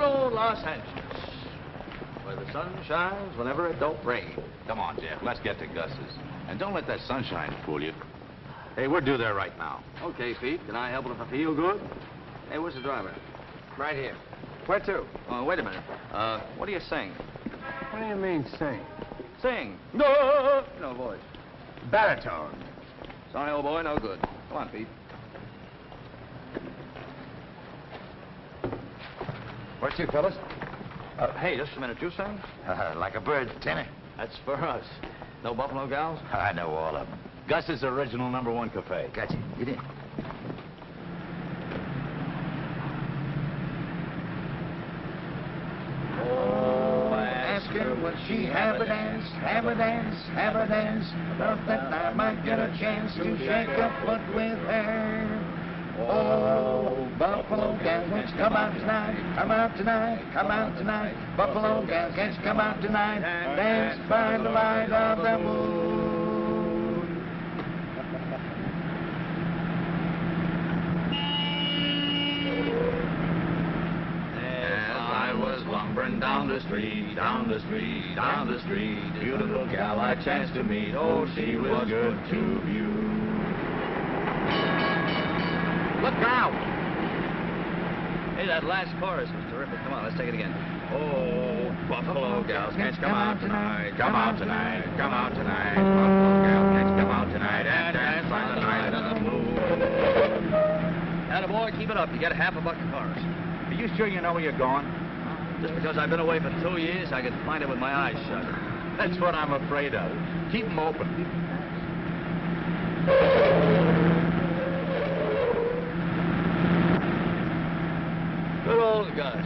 old Los Angeles, where the sun shines whenever it don't rain. Come on, Jeff, let's get to Gus's. And don't let that sunshine fool you. Hey, we're due there right now. Okay, Pete. Can I help it if I feel good? Hey, where's the driver? Right here. Where to? Oh, wait a minute. What do you sing? What do you mean, sing? Sing. No! No voice. Baritone. Sorry, old boy, no good. Come on, Pete. Where to, fellas? Hey, just a minute. You sing? Like a bird, tenor. That's for us. No Buffalo gals? I know all of them. Gus's original #1 cafe. Gotcha. Get in. Oh, ask her would she have a dance, have a dance, have a dance. Thought that I might get a chance to shake a foot with her. Oh, Buffalo gals, let's come out tonight, come out tonight, come out tonight. Buffalo gals, let's come out tonight, dance by the light of the moon. Lumbering down the street, down the street, down the street. Beautiful gal I chanced to meet. Oh, she was good to view. Look out! Hey, that last chorus was terrific. Come on, let's take it again. Oh, Buffalo gals, can't you come out tonight? Come out tonight, come out tonight. Buffalo gals, can't you come out tonight and dance by the light of the moon? Attaboy, keep it up. You get half a bucket chorus. Are you sure you know where you're going? Just because I've been away for 2 years, I can find it with my eyes shut. That's what I'm afraid of. Keep them open. Good old Gus.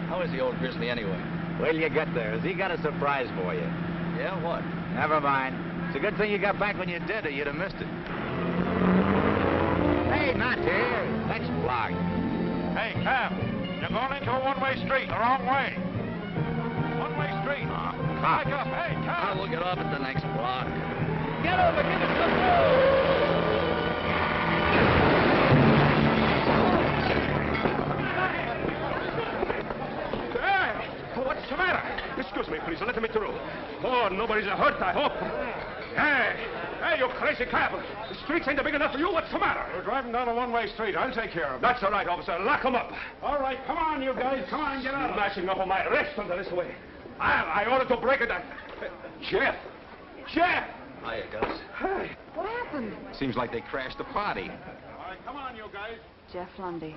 How is the old grizzly anyway? Wait till you get there. Has he got a surprise for you? Yeah, what? Never mind. It's a good thing you got back when you did, or you'd have missed it. Hey, not here. Next block. Hey, Cap. You're going into a one-way street, the wrong way. One-way street. Back up. Hey, Tom. We'll get off at the next block. Get over, give us some room. Hey, what's the matter? Excuse me, please. Let me through. Oh, nobody's hurt, I hope. Hey, you crazy cab. The streets ain't big enough for you. What's the matter? We're driving down a one-way street. I'll take care of it. That's all right, officer. Lock them up. All right, come on, you guys. Come on, get out of Mashing up on my wrist under this way. I ordered to break it. Jeff! Jeff! Hiya, Gus. Hey. What happened? Seems like they crashed the party. All right, come on, you guys. Jeff Lundy.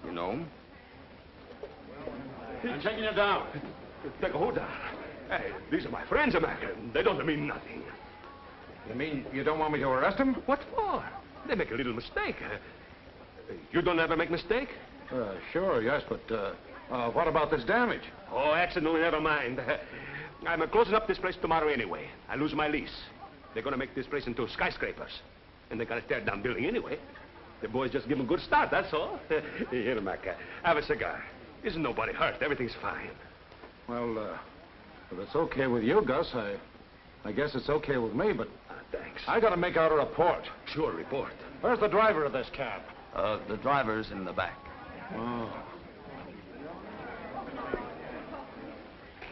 You know him? I'm taking you down. Hold on. Hey, these are my friends, America. They don't mean nothing. You mean you don't want me to arrest him? What for? They make a little mistake. You don't ever make mistake? Sure, yes, but what about this damage? Oh, accident, never mind. I'm closing up this place tomorrow anyway. I lose my lease. They're going to make this place into skyscrapers. And they're going to tear down building anyway. The boys just give them a good start, that's all. Here, Mac, have a cigar. Isn't nobody hurt. Everything's fine. Well, if it's okay with you, Gus, I guess it's okay with me, but... Thanks. I got to make out a report. Sure, report. Where's the driver of this cab? The driver's in the back. Oh.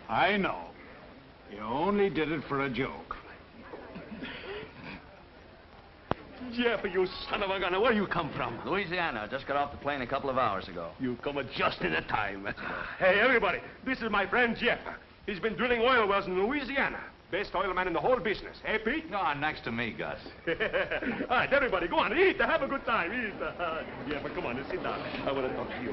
I know. You only did it for a joke. Jeff, you son of a gun, where you come from? Louisiana. Just got off the plane a couple of hours ago. You come just in the time. Hey, everybody, this is my friend Jeff. He's been drilling oil wells in Louisiana. Best oil man in the whole business. Hey, Pete? Go on, next to me, Gus. All right, everybody, go on, eat. Have a good time. Eat. Yeah, but come on, sit down. I want to talk to you.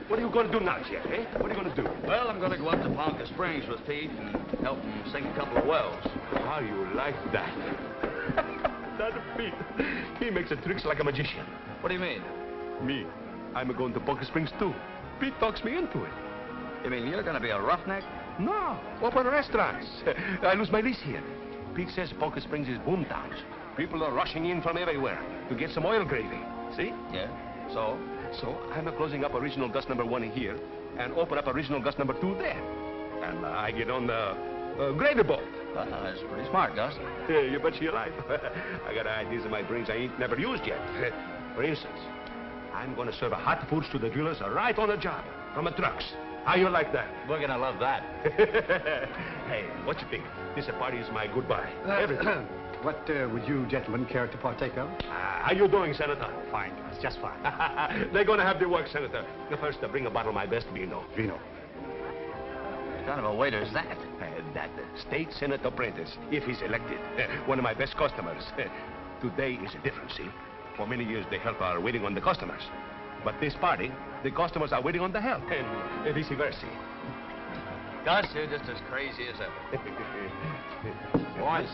What are you going to do now, Jeff, eh? What are you going to do? Well, I'm going to go up to Ponca Springs with Pete and help him sink a couple of wells. How you like that? That's Pete. He makes the tricks like a magician. What do you mean? Me? I'm going to Ponca Springs, too. Pete talks me into it. You mean you're going to be a roughneck? No, open restaurants. I lose my lease here. Pete says Ponca Springs is boom towns. People are rushing in from everywhere to get some oil gravy. See? Yeah. So? So I'm closing up original Gus #1 here and open up original Gus #2 there. And I get on the gravy boat. That's pretty smart, Gus. Yeah, you bet your life. I got ideas in my brains I ain't never used yet. For instance, I I'm going to serve hot foods to the drillers right on the job, from the trucks. How you like that? We're gonna love that. Hey, what you think? This party is my goodbye. Everything. What would you gentlemen care to partake of? How you doing, Senator? Fine, it's just fine. They're going to have the work, Senator. First, bring a bottle of my best vino. Vino. What kind of a waiter is that? That state Senate apprentice, if he's elected. One of my best customers. Today is different, see? For many years, the help are waiting on the customers. But this party, the customers are waiting on the help, and vice versa. Gus, you're just as crazy as ever. Boys,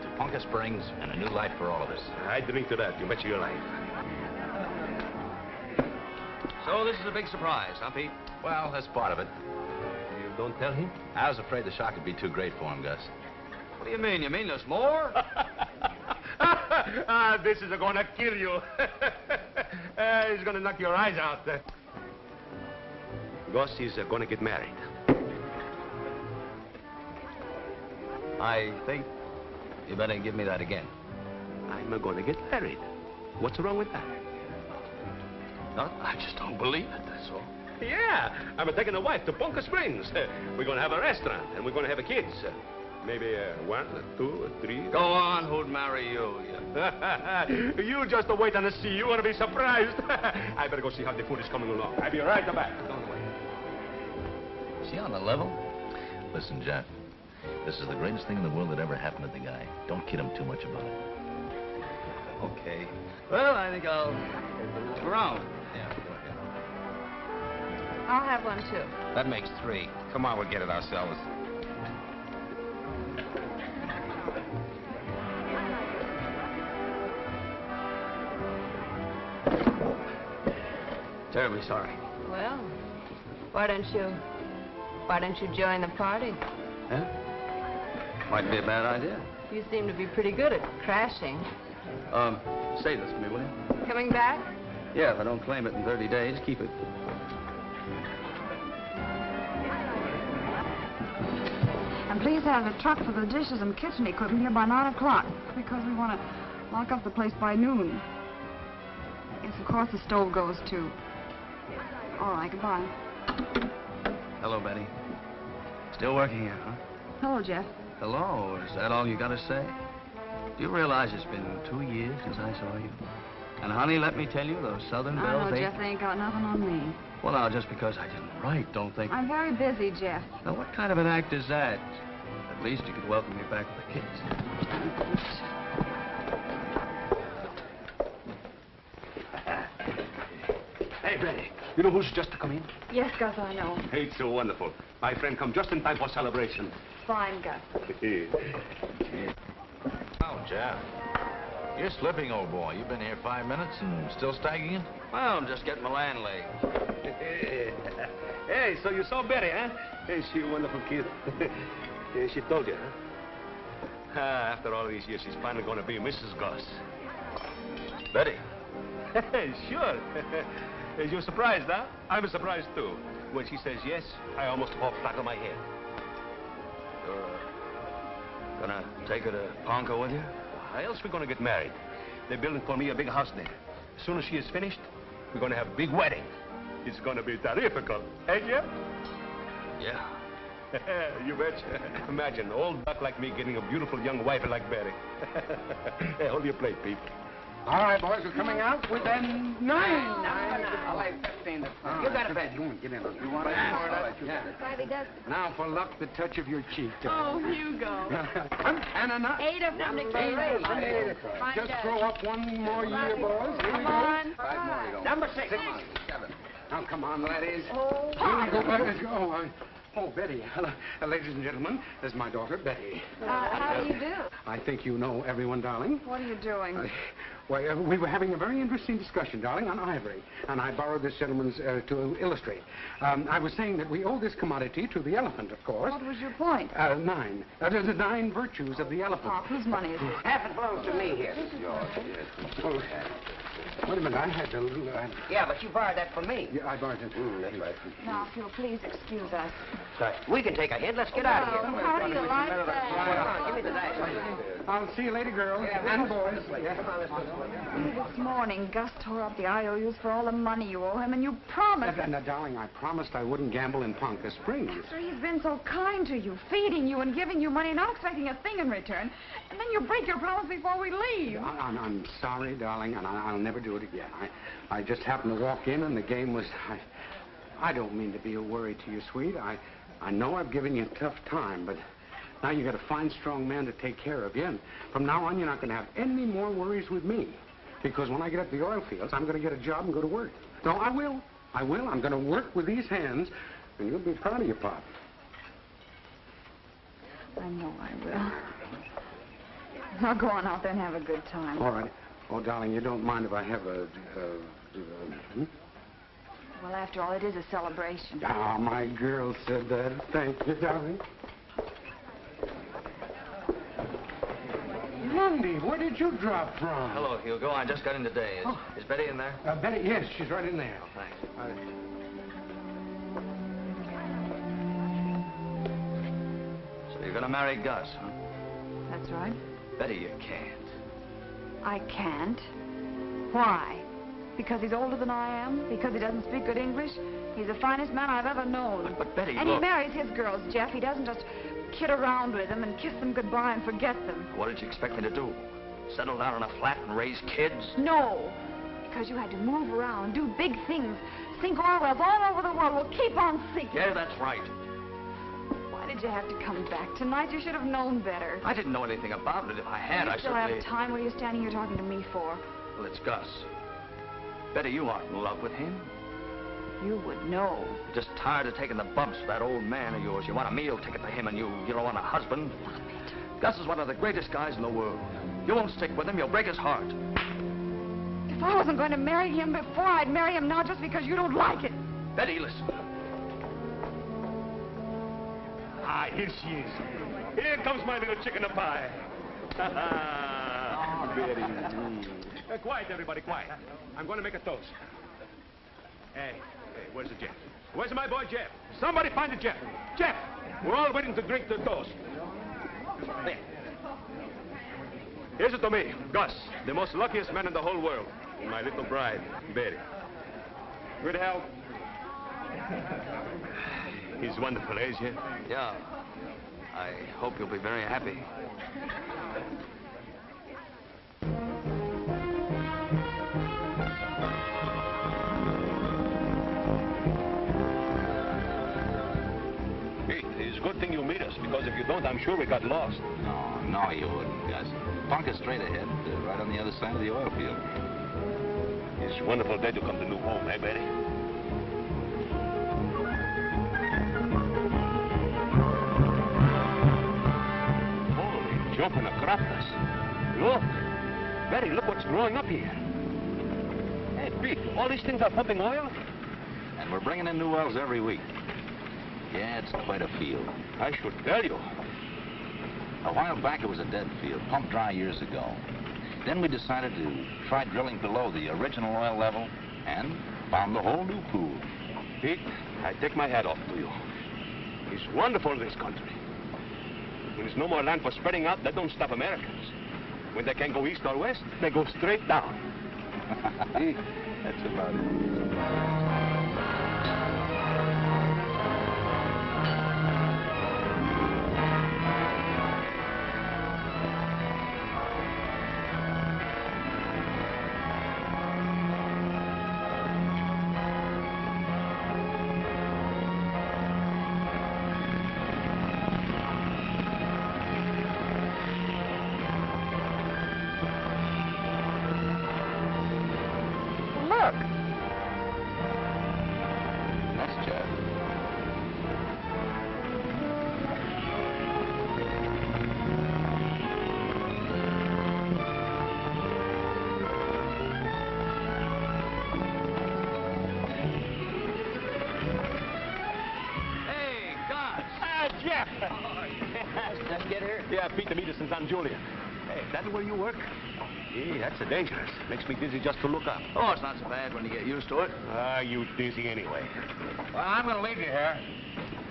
to Ponca Springs and a new life for all of us. I drink to that. You bet your life. So this is a big surprise, huh, Pete? Well, that's part of it. You don't tell him? I was afraid the shock would be too great for him, Gus. What do you mean? You mean there's more? This is going to kill you. He's going to knock your eyes out. Gus is going to get married. I think you better give me that again. I'm going to get married. What's wrong with that? No, I just don't believe it, that's all. Yeah, I'm taking a wife to Ponca Springs. We're going to have a restaurant, and we're going to have kids. Maybe 1, 2, 3. Go on, who'd marry you? You just wait and see. You want to be surprised. I better go see how the food is coming along. I'll be right back. Don't wait. Is he on the level? Listen, Jeff, this is the greatest thing in the world that ever happened to the guy. Don't kid him too much about it. Okay. Well, I think I'll look around. Yeah, go ahead. I'll have one, too. That makes 3. Come on, we'll get it ourselves. Terribly sorry. Well, why don't you join the party? Huh? Might be a bad idea. You seem to be pretty good at crashing. Say this to me, will you? Coming back? Yeah, if I don't claim it in 30 days, keep it. And please have the truck for the dishes and kitchen equipment here by 9 o'clock, because we want to lock up the place by noon. Yes, of course the stove goes, too. All right, goodbye. Hello, Betty. Still working here, huh? Hello, Jeff. Hello. Is that all you got to say? Do you realize it's been 2 years since I saw you? And, honey, let me tell you, those Southern I bells, know, Jeff, they ain't got nothing on me. Well, now, just because I didn't write, don't think... I'm very busy, Jeff. Now, what kind of an act is that? At least you could welcome me back with the kids. Hey, Betty, you know who's just come in? Yes, Gus, I know. Hey, it's so wonderful. My friend come just in time for celebration. Fine, Gus. Oh, Jeff. You're slipping, old boy. You've been here 5 minutes and still staggering? Well, I'm just getting my land laid. Hey, so you saw Betty, huh? Hey, she a wonderful kid. Yeah, she told you, huh? After all these years, she's finally going to be Mrs. Goss. Betty. Sure. Is you surprised, huh? I'm surprised, too. When she says yes, I almost fall flat on my head. You're gonna take her to Ponca with you? How else we gonna get married? They're building for me a big house there. As soon as she is finished, we're gonna have a big wedding. It's gonna be terrifical. Hey, Jeff? Yeah. You betcha. Imagine an old duck like me getting a beautiful young wife like Betty. Hey, hold your plate, Pete. All right, boys, we're coming out within 9. I'll lay 15 to 5. You got a bet. You want to get in. You want to Yeah. Now, for luck, the touch of your cheek. Oh, Hugo. And another. 8 of them to carry. Just throw up one more year, boys. Here we Come go. on. 5 more you don't. Number 6. 7. Now, come on, laddies. Let's go. Oh, Betty. Ladies and gentlemen, this is my daughter, Betty. How do you do? I think you know everyone, darling. What are you doing? We were having a very interesting discussion, darling, on ivory, and I borrowed this gentleman's to illustrate. I was saying that we owe this commodity to the elephant, of course. What was your point? 9. There's the 9 virtues of the elephant. Oh, whose money is it? Half it belongs to me here. Oh, wait a minute, I had a little... Yeah, but you borrowed that from me. Yeah, I borrowed it. That's right. Now, if you'll please excuse us. We can take a hit. Let's get out of here. How do you like that? Give me the dash. I'll see you later, girls. And boys. This morning, Gus tore up the IOUs for all the money you owe him, and you promised... Now, darling, I promised I wouldn't gamble in Ponca Springs. After he's been so kind to you, feeding you and giving you money, not expecting a thing in return, and then you break your promise before we leave. I'm sorry, darling, and I'll never do it again. I just happened to walk in, and the game was... I don't mean to be a worry to you, sweet. I know I've given you a tough time, but now you got a fine, strong man to take care of you. And from now on, you're not going to have any more worries with me. Because when I get up the oil fields, I'm going to get a job and go to work. No, I will. I will. I'm going to work with these hands, and you'll be proud of your pop. I know I will. Now go on out there and have a good time. All right. Oh, darling, you don't mind if I have Well, after all, it is a celebration. Ah, my girl said that. Thank you, darling. Lundy, where did you drop from? Hello, Hugo. I just got in today. Is Betty in there? Betty, yes, she's right in there. Oh, thanks. So you're going to marry Gus, huh? That's right. Betty, you can't. I can't. Why? Because he's older than I am? Because he doesn't speak good English? He's the finest man I've ever known. But Betty, and look. he marries his girls, Jeff. He doesn't just kid around with them and kiss them goodbye and forget them. What did you expect me to do? Settle down in a flat and raise kids? No. Because you had to move around, do big things, sink oil wells all over the world. We'll keep on sinking. Yeah, that's right. Why did you have to come back tonight? You should have known better. I didn't know anything about it. If I had, I still certainly... have time. What are you standing here talking to me for? Well, it's Gus. Betty, you aren't in love with him. You would know. You're just tired of taking the bumps for that old man of yours. You want a meal ticket to him, and you don't want a husband. Stop it. Gus is one of the greatest guys in the world. You won't stick with him. You'll break his heart. If I wasn't going to marry him before, I'd marry him now just because you don't like it. Betty, listen. Ah, here she is. Here comes my little chicken of pie. Betty. Quiet, everybody, quiet. I'm going to make a toast. Hey, where's the Jeff? Where's my boy Jeff? Somebody find the Jeff. Jeff! We're all waiting to drink the toast. Hey. Here's it to me, Gus, the most luckiest man in the whole world. And my little bride, Betty. Good health. He's wonderful, is he? Yeah. I hope you'll be very happy. It's a good thing you meet us, because if you don't, I'm sure we got lost. No, you wouldn't, Gus. Ponca straight ahead, right on the other side of the oil field. It's a wonderful day to come to new home, eh, Betty? Holy jumping acropolis. Look. Betty, look what's growing up here. Hey, Pete, all these things are pumping oil? And we're bringing in new wells every week. Yeah, it's quite a field. I should tell you. A while back, it was a dead field, pumped dry years ago. Then we decided to try drilling below the original oil level and found a whole new pool. Pete, I take my hat off to you. It's wonderful, this country. When there's no more land for spreading out, that don't stop Americans. When they can't go east or west, they go straight down. That's about it. Julia. Hey, that's where you work? Yeah, that's dangerous. Makes me dizzy just to look up. Oh, it's not so bad when you get used to it. Ah, you dizzy anyway. Well, I'm going to leave you here.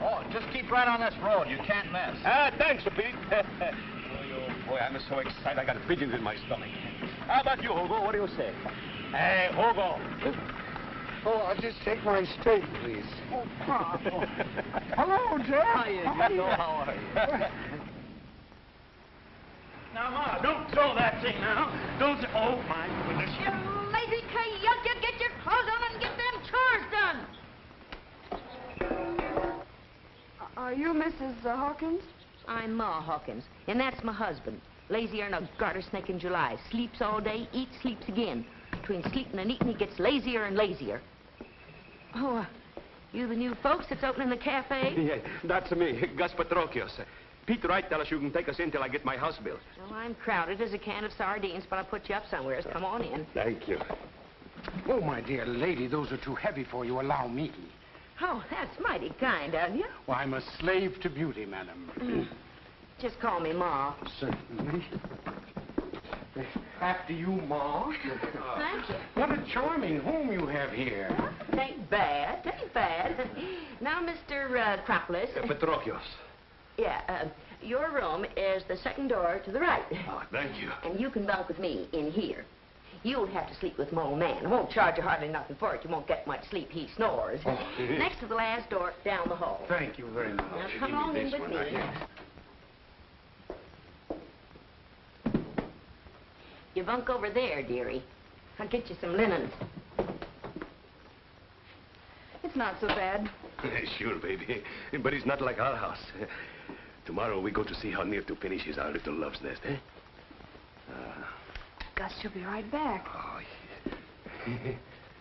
Oh, just keep right on this road. You can't miss. Thanks, Pete. Oh, boy, I'm so excited. I got pigeons in my stomach. How about you, Hugo? What do you say? Hey, Hugo. Oh, I'll just take mine straight, please. Oh, Pop. Hello, Jeff. How are you? Now, Ma, don't throw that thing now. Don't. Oh, my goodness. You lazy coyote, you get your clothes on and get them chores done. Are you Mrs. Hawkins? I'm Ma Hawkins, and that's my husband. Lazier than a garter snake in July. Sleeps all day, eats, sleeps again. Between sleeping and eating, he gets lazier and lazier. Oh, you the new folks that's opening the cafe? Yeah, that's me, Gus Patrokios. Pete Wright tell us you can take us in till I get my house built. Well, I'm crowded as a can of sardines, but I'll put you up somewhere. Come on in. Thank you. Oh, my dear lady, those are too heavy for you. Allow me. Oh, that's mighty kind of you. Well, I'm a slave to beauty, madam. Just call me Ma. Certainly. After you, Ma. Thank you. What a charming home you have here. Tain't bad, tain't bad. Now, Mr. Cropless. Patrokios. Yeah, your room is the second door to the right. Oh, thank you. And you can bunk with me in here. You'll have to sleep with my old man. I won't charge you hardly nothing for it. You won't get much sleep. He snores. Oh. Next to the last door down the hall. Thank you very much. Now, come on in with me. You bunk over there, dearie. I'll get you some linens. It's not so bad. Sure, baby. But it's not like our house. Tomorrow we go to see how near to finish is our little love's nest, eh? Gus, she'll be right back. Oh, yeah.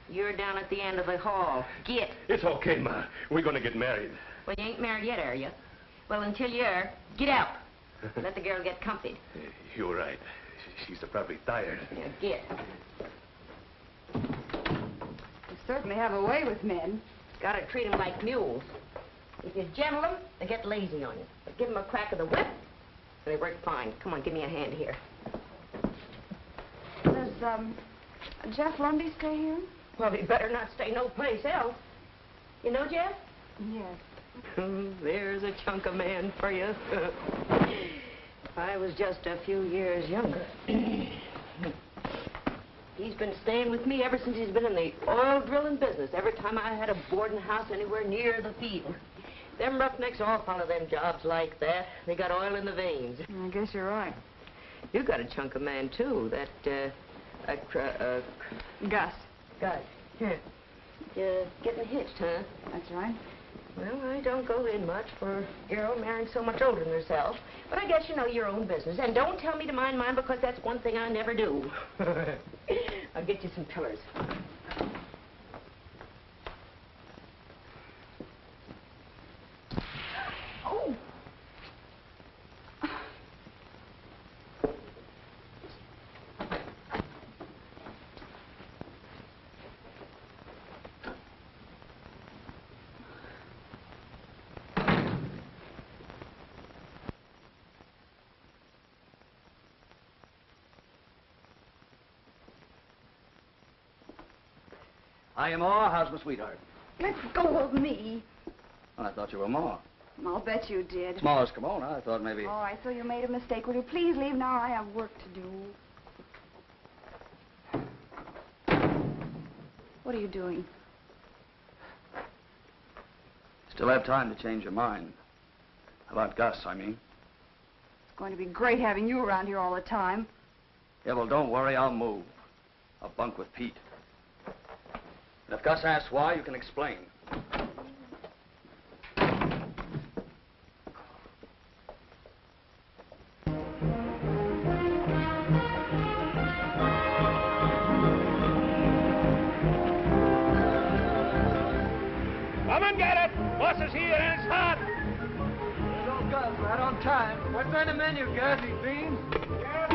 You're down at the end of the hall. Get. It's okay, Ma. We're gonna get married. Well, you ain't married yet, are you? Well, until you are, get out. Let the girl get comfied. You're right. She's probably tired. Yeah, get. You certainly have a way with men. Gotta treat them like mules. If you gentle them, they get lazy on you. But give them a crack of the whip, and they work fine. Come on, give me a hand here. Does, Jeff Lundy stay here? Well, he better not stay no place else. You know Jeff? Yes. There's a chunk of man for you. If I was just a few years younger. He's been staying with me ever since he's been in the oil drilling business. Every time I had a boarding house anywhere near the field. Them roughnecks all follow them jobs like that. They got oil in the veins. I guess you're right. You got a chunk of man, too. That, Gus. Gus. Here. You're getting hitched, huh? That's right. Well, I don't go in much for a girl marrying so much older than herself. But I guess you know your own business. And don't tell me to mind mine, because that's one thing I never do. I'll get you some pillars. Oh! Hiya, Ma. How's my sweetheart? Let go of me. Well, I thought you were Ma. I'll bet you did. Smallest Kimona. I thought maybe... All right, so you made a mistake. Will you please leave now? I have work to do. What are you doing? Still have time to change your mind. About Gus, I mean. It's going to be great having you around here all the time. Yeah, well, don't worry. I'll move. I'll bunk with Pete. And if Gus asks why, you can explain. Come and get it. Boss is here and it's hot. There's old Gus, right on time. What's on the menu, Gus? These beans? Yeah,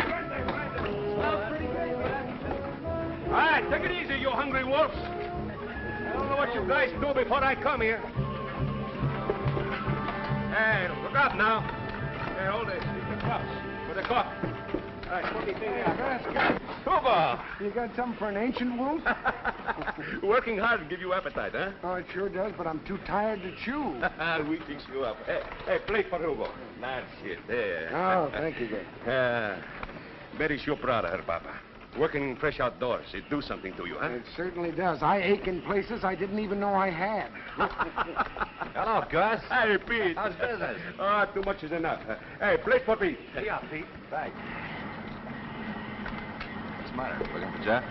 Smells pretty good, Gus. all right, take it easy, you hungry wolves. I don't know what you guys do before I come here. Hey, look up now. Hey, hold it. Keep the cups for the coffee. All right, what do you think? Gus, Hugo! you got something for an ancient wolf? Working hard will give you appetite, huh? Oh, it sure does, but I'm too tired to chew. We fix you up. Hey, plate for Hugo. That's it. There. Oh, thank you, good. Betty's sure proud of her, Papa. Working fresh outdoors, it do something to you, huh? It certainly does. I ache in places I didn't even know I had. Hello, Gus. Hey, Pete. How's business? Ah, too much is enough. Hey, plate for Pete. Yeah, Pete. Thanks. What's the matter? Looking for Jeff?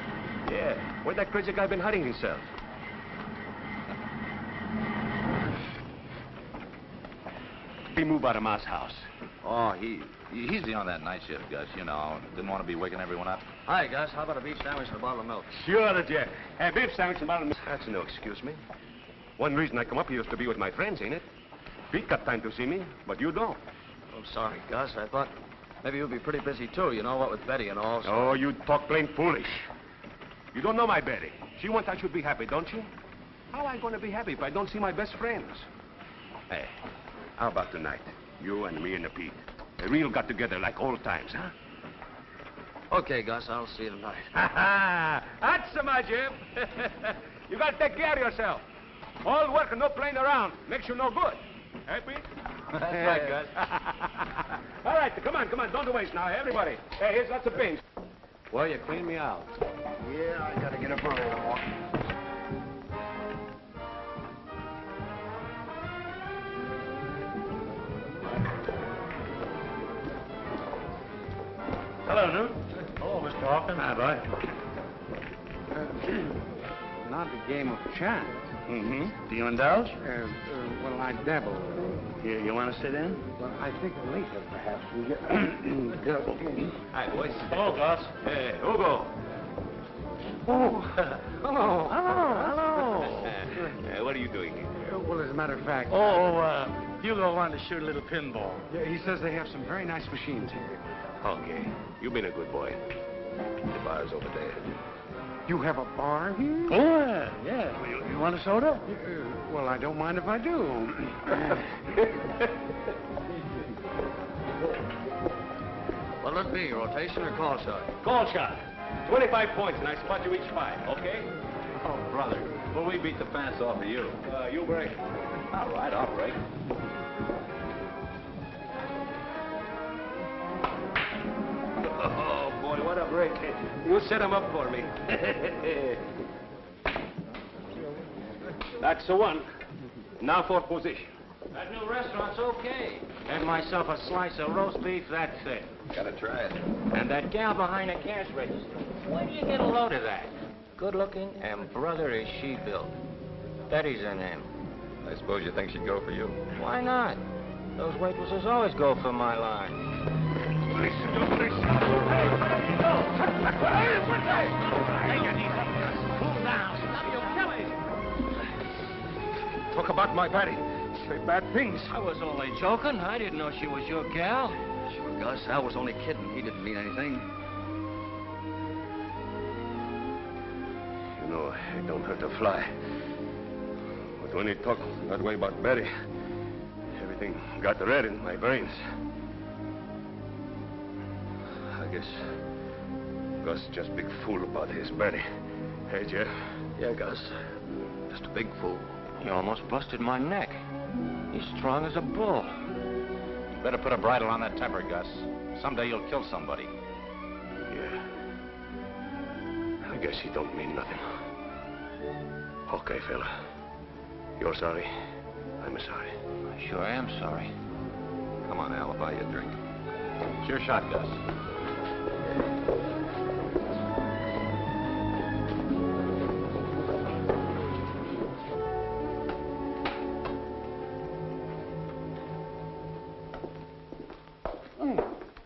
Yeah. Where that crazy guy been hiding himself? He moved out of Ma's house. Oh, he's on that night shift, Gus, you know. Didn't want to be waking everyone up. Hi, Gus. How about a beef sandwich and a bottle of milk? Sure, Jeff. Hey, beef sandwich and bottle of milk. That's no excuse me. One reason I come up here is to be with my friends, ain't it? Pete got time to see me, but you don't. I'm sorry, Gus. I thought maybe you'd be pretty busy, too. You know what, with Betty and all. So... Oh, you talk plain foolish. You don't know my Betty. She wants I should be happy, don't you? How am I going to be happy if I don't see my best friends? Hey, how about tonight? You and me and the Pete. A real got together like old times, huh? Okay, Gus. I'll see you tonight. That's my Jim. You got to take care of yourself. All work and no playing around. Makes you no good. Hey, Pete? That's right, Gus. All right, come on. Don't waste now, everybody. Hey, here's lots of pins. Well, you cleaned me out. Yeah, I gotta get up early in the morning. Hello, Newt. Hello, Mr. Hawkins. Hi, bud. Not a game of chance. Mm-hmm. Do you indulge? Well, I dabble. You want to sit in? Well, I think later, perhaps, we get... Hi, boys. Hello, Gus. Hey, Hugo. Oh, hello. Hello. What are you doing here? Well, as a matter of fact... Hugo wanted to shoot a little pinball. Yeah, he says they have some very nice machines here. Okay. You've been a good boy. The bar's over there. You have a bar here? Oh, yeah. You want a soda? Well, I don't mind if I do. What'll it be, rotation or call shot? Call shot. 25 points, and I spot you each 5, okay? Oh, brother. Well, we beat the pants off of you. You break. All right, I'll break. Oh, boy, what a break. You set him up for me. That's the one. Now for position. That new restaurant's okay. Had myself a slice of roast beef that thick. Gotta try it. And that gal behind the cash register. Where do you get a load of that? Good looking, and brother is she built. Betty's her name. I suppose you think she'd go for you? Why not? Those waitresses always go for my line. Cool down. Talk about my Betty. Say bad things. I was only joking. I didn't know she was your gal. Sure, Gus. Al was only kidding. He didn't mean anything. You know, it don't hurt to fly. But when he talked that way about Betty, everything got red in my brains. I guess Gus just a big fool about his Betty. Hey, Jeff? Yeah, Gus. Just a big fool. You almost busted my neck. He's strong as a bull. You better put a bridle on that temper, Gus. Someday you'll kill somebody. Yeah. I guess he don't mean nothing. Okay, fella. You're sorry. I'm sorry. I sure am sorry. Come on, Al, I'll buy you a drink. It's your shot, Gus.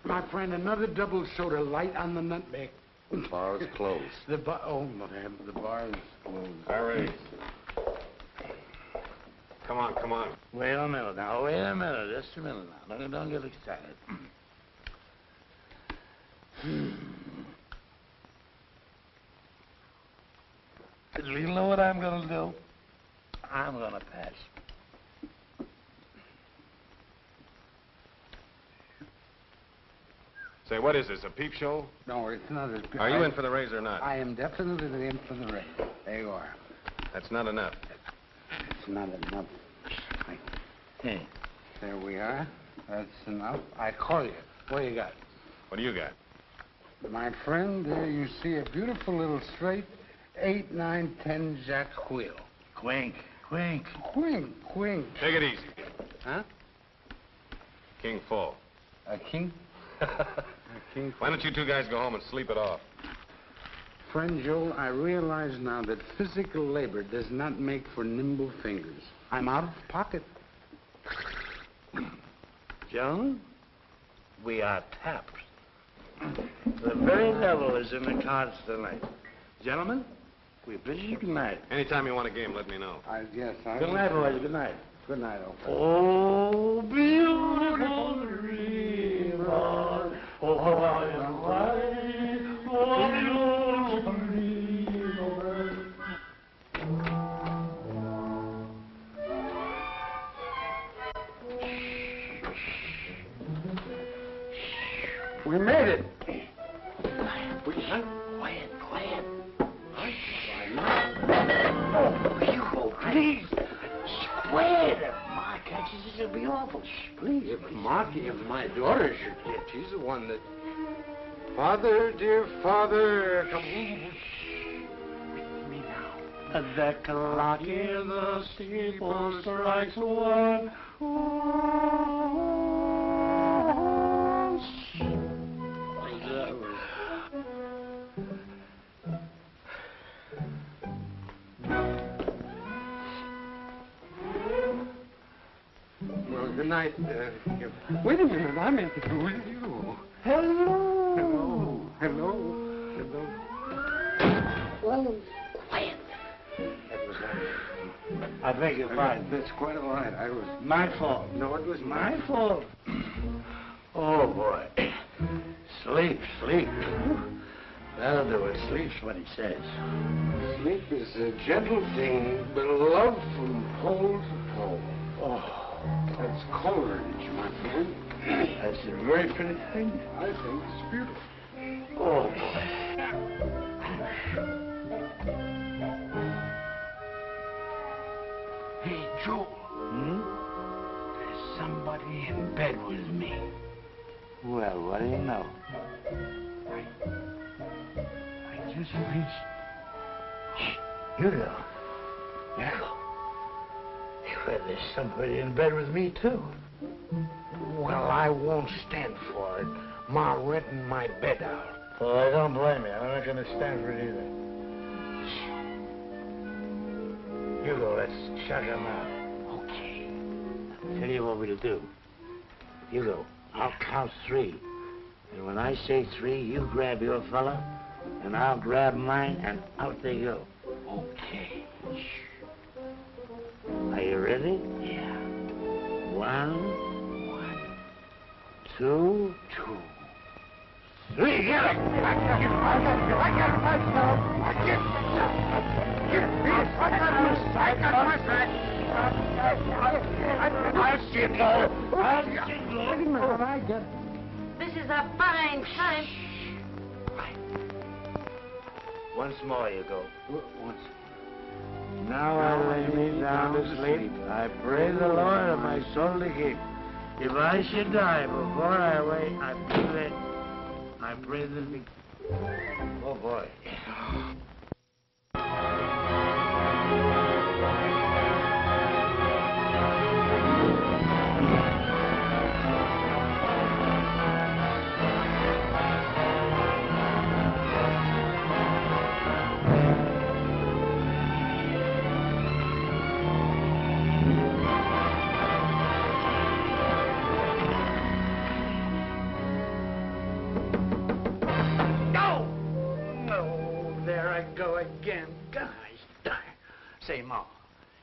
My friend, another double soda light on the nutmeg. The bar is closed. The bar is closed. Hurry. Come on. Wait a minute now. Wait a minute. Just a minute now. Don't get excited. You know what I'm going to do? I'm going to pass. Say, what is this, a peep show? No, it's not a... Are you in for the raise or not? I am definitely in for the raise. There you are. That's not enough. It's not enough. Hey, there we are. That's enough. I call you. What do you got? What do you got? My friend, there you see a beautiful little straight 8, 9, 10 jack wheel. Quink. Quink. Take it easy. Huh? King full. A king? A king. Why don't you two guys go home and sleep it off? Friend Joel, I realize now that physical labor does not make for nimble fingers. I'm out of pocket. Joan, we are tapped. The very devil is in the cards tonight. Gentlemen, we bid you good night. Anytime you want a game, let me know. Yes, Good night, boys. Good night. Good night, old friend. Oh, beautiful dreamer. Oh, how I am right. Oh, beautiful dreamer. We made it. Quiet. Oh, Hugo, please. Quiet. If Ma catches it, it'll be awful. Please. If my daughter should get, she's the one that... Father, dear father, come home. With me now. The clock in the steeple strikes one. Well, good night. Wait a minute, I'm in with you. Hello. Hello. Well, quiet. I beg your pardon. That's quite all right. I was... My fault. No, it was My fault. Oh, boy. Sleep. That'll do it. Sleep's what he says. Sleep is a gentle thing, beloved from pole to pole. Oh, That's Coleridge, my friend. that's a very pretty thing. I think it's beautiful. Oh, boy. Hey, Joe. There's somebody in bed with me. Well, what do you know? I just reached... Hugo. Well, there's somebody in bed with me, too. Well, I won't stand for it. Ma renting my bed out. Well, I don't blame you. I'm not going to stand for it either. Hugo, let's shut him out. Okay. I'll tell you what we'll do. Hugo, I'll count 3. And when I say 3, you grab your fella, and I'll grab mine, and out they go. Okay. Are you ready? Yeah. 1, 2, 3, get it! I got it myself! I'll see it go! This is a fine time. Once more, you go. Once. Now I lay me down to sleep. I pray the Lord of my soul to keep. If I should die before I wake, I pray that me. Oh, boy. Say, Ma,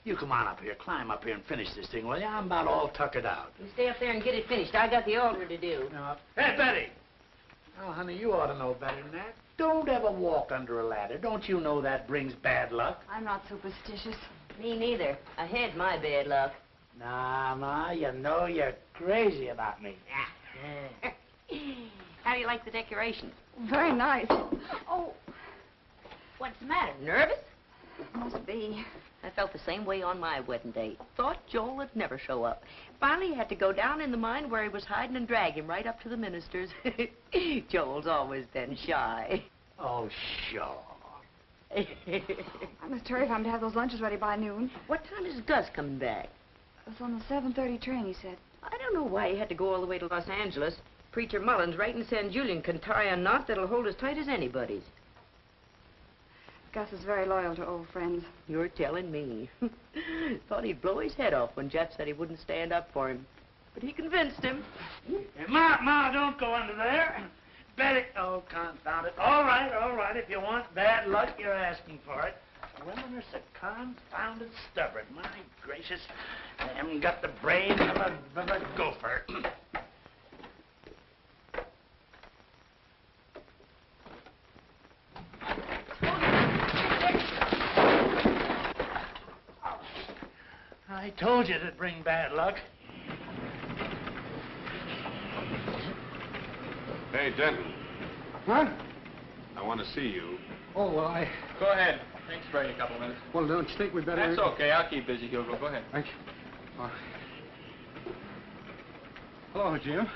you come on up here, climb up here and finish this thing, will you? I'm about all tuckered out. You stay up there and get it finished. I got the altar to do. Hey, Betty! Oh, honey, you ought to know better than that. Don't ever walk under a ladder. Don't you know that brings bad luck? I'm not superstitious. Me neither. I had my bad luck. Nah, Ma, you know you're crazy about me. I How do you like the decorations? Very nice. Oh, What's the matter? Nervous? must be. I felt the same way on my wedding day. Thought Joel would never show up. Finally had to go down in the mine where he was hiding and drag him right up to the minister's. Joel's always been shy. Oh, sure. I must hurry if I'm to have those lunches ready by noon. What time is Gus coming back? It's on the 7:30 train, he said. I don't know why he had to go all the way to Los Angeles. Preacher Mullins right in San Julian can tie a knot that'll hold as tight as anybody's. Gus is very loyal to old friends. You're telling me. Thought he'd blow his head off when Jeff said he wouldn't stand up for him. But he convinced him. Hey, Ma, don't go under there. Betty, oh, confound it. All right, if you want bad luck, you're asking for it. Women are so confounded stubborn. My gracious, they haven't got the brain of a gopher. I told you it'd bring bad luck. Hey, Denton. What? I want to see you. Oh, well, Go ahead. Thanks for a couple minutes. Well, don't you think we better... That's okay. I'll keep busy, Hugo. Go ahead. Thank you. Hello, Jim.